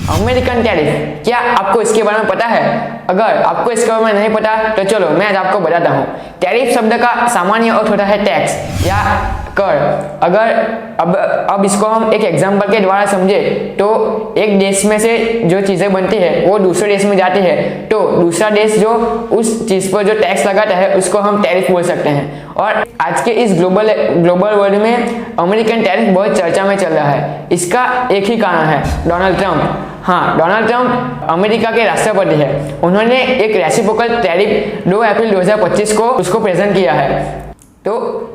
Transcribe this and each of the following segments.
American tariff, क्या आपको इसके बारे में पता है? अगर आपको इसके बारे में नहीं पता तो चलो मैं आज आपको बताता हूँ। टैरिफ शब्द का सामान्य अर्थ होता है टैक्स या कर। अगर अब इसको हम एक एग्जाम्पल के द्वारा समझे तो एक देश में से जो चीज़ें बनती है वो दूसरे देश में जाती है, तो दूसरा देश जो उस चीज़ पर जो टैक्स लगाता है उसको हम टैरिफ बोल सकते हैं। और आज के इस ग्लोबल वर्ल्ड में अमेरिकन टैरिफ बहुत चर्चा में चल रहा है। इसका एक ही कारण है, डोनाल्ड ट्रंप। हाँ, डोनाल्ड ट्रंप अमेरिका के राष्ट्रपति है। उन्होंने एक रेसिप्रोकल टैरिफ 2 अप्रैल 2025 को उसको प्रेजेंट किया है। तो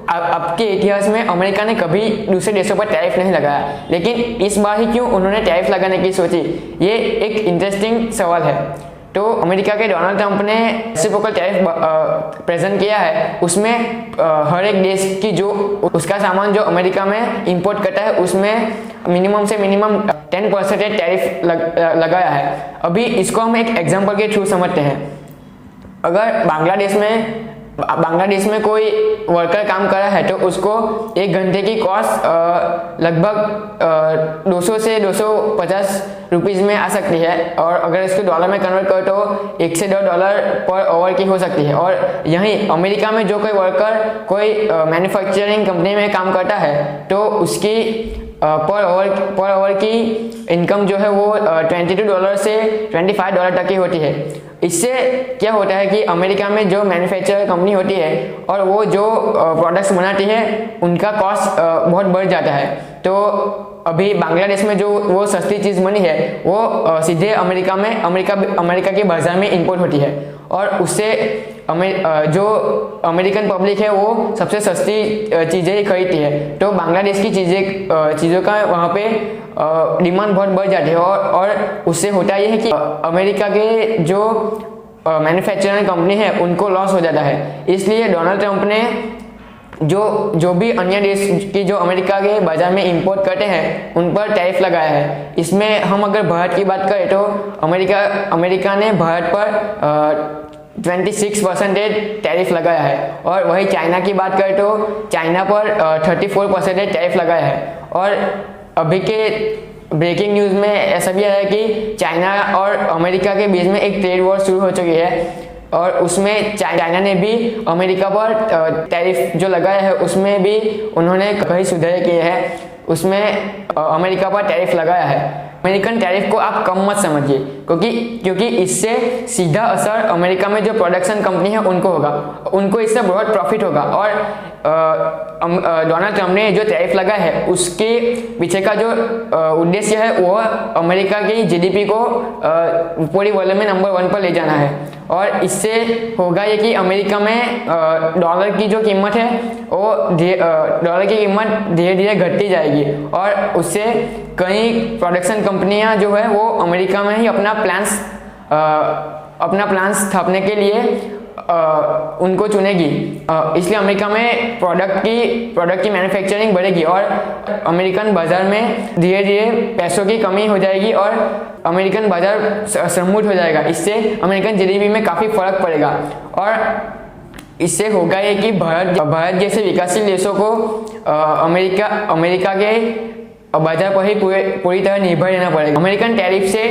अब के इतिहास में अमेरिका ने कभी दूसरे देशों पर टैरिफ नहीं लगाया, लेकिन इस बार ही क्यों उन्होंने टैरिफ लगाने की सोची, ये एक इंटरेस्टिंग सवाल है। तो अमेरिका के डोनाल्ड ट्रंप ने रेसिप्रोकल टैरिफ प्रेजेंट किया है। उसमें हर एक देश की जो उसका सामान जो अमेरिका में इंपोर्ट करता है उसमें मिनिमम से मिनिमम 10% टैरिफ लगाया है। अभी इसको हम एक एग्जांपल के थ्रू समझते हैं। अगर बांग्लादेश में कोई वर्कर काम कर रहा है तो उसको 1 घंटे की कॉस्ट लगभग 200 से 250 रुपीज़ में आ सकती है, और अगर इसको डॉलर में कन्वर्ट करो तो 1 से 2 डॉलर पर आवर की हो सकती है। और यहीं अमेरिका में जो कोई वर्कर कोई मैन्युफैक्चरिंग कंपनी में काम करता है तो उसकी पर आवर की इनकम जो है वो $22 से $25 तक की होती है। इससे क्या होता है कि अमेरिका में जो मैन्युफैक्चर कंपनी होती है और वो जो प्रोडक्ट्स बनाती है उनका कॉस्ट बहुत बढ़ जाता है। तो अभी बांग्लादेश में जो वो सस्ती चीज़ बनी है वो सीधे अमेरिका के बाजार में इंपोर्ट होती है, और उससे जो अमेरिकन पब्लिक है वो सबसे सस्ती चीज़ें ही खरीदती है। तो बांग्लादेश की चीज़ों का वहाँ पे डिमांड बहुत बढ़ जाती है, और उससे होता ये है कि अमेरिका के जो मैन्युफैक्चरिंग कंपनी है उनको लॉस हो जाता है। इसलिए डोनाल्ड ट्रंप ने जो भी अन्य देश की जो अमेरिका के बाजार में इंपोर्ट करते हैं उन पर टैरिफ लगाया है। इसमें हम अगर भारत की बात करें तो अमेरिका ने भारत पर 26% टैरिफ लगाया है, और वही चाइना की बात करें तो चाइना पर 34% टैरिफ लगाया है। और अभी के ब्रेकिंग न्यूज़ में ऐसा भी आया है कि चाइना और अमेरिका के बीच में एक ट्रेड वॉर शुरू हो चुकी है, और उसमें चाइना ने भी अमेरिका पर टैरिफ जो लगाया है उसमें भी उन्होंने कई सुधार किए हैं। उसमें अमेरिका पर टैरिफ लगाया है। अमेरिकन टैरिफ को आप कम मत समझिए, क्योंकि इससे सीधा असर अमेरिका में जो प्रोडक्शन कंपनी है उनको होगा, उनको इससे बहुत प्रॉफिट होगा। और डोनाल्ड ट्रंप ने जो टैरिफ लगाया है उसके पीछे का जो उद्देश्य है वो अमेरिका की जीडीपी को पूरी वर्ल्ड में नंबर 1 पर ले जाना है। और इससे होगा ये कि अमेरिका में डॉलर की जो कीमत है वो डॉलर की कीमत धीरे धीरे घटती जाएगी, और उससे कई प्रोडक्शन कंपनियां जो है वो अमेरिका में ही अपना प्लान स्थापने के लिए उनको चुनेगी। इसलिए अमेरिका में प्रोडक्ट की मैन्युफैक्चरिंग बढ़ेगी, और अमेरिकन बाजार में धीरे धीरे पैसों की कमी हो जाएगी और अमेरिकन बाजार समृद्ध हो जाएगा। इससे अमेरिकन जीडीपी में काफ़ी फर्क पड़ेगा, और इससे होगा ये कि भारत जैसे विकासशील देशों को अमेरिका के बाजार पर ही पूरी तरह निर्भर रहना पड़ेगा। अमेरिकन टैरिफ से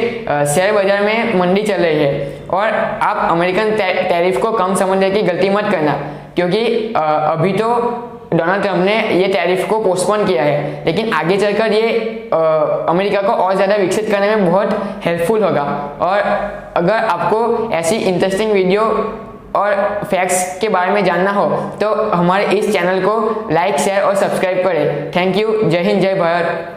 शेयर बाजार में मंदी चल रही है, और आप अमेरिकन टैरिफ को कम समझने की गलती मत करना, क्योंकि अभी तो डोनाल्ड ट्रंप ने ये टैरिफ को पोस्टपोन किया है, लेकिन आगे चलकर ये अमेरिका को और ज़्यादा विकसित करने में बहुत हेल्पफुल होगा। और अगर आपको ऐसी इंटरेस्टिंग वीडियो और फैक्ट्स के बारे में जानना हो तो हमारे इस चैनल को लाइक, शेयर और सब्सक्राइब करें। Thank you. जय हिंद, जय भारत।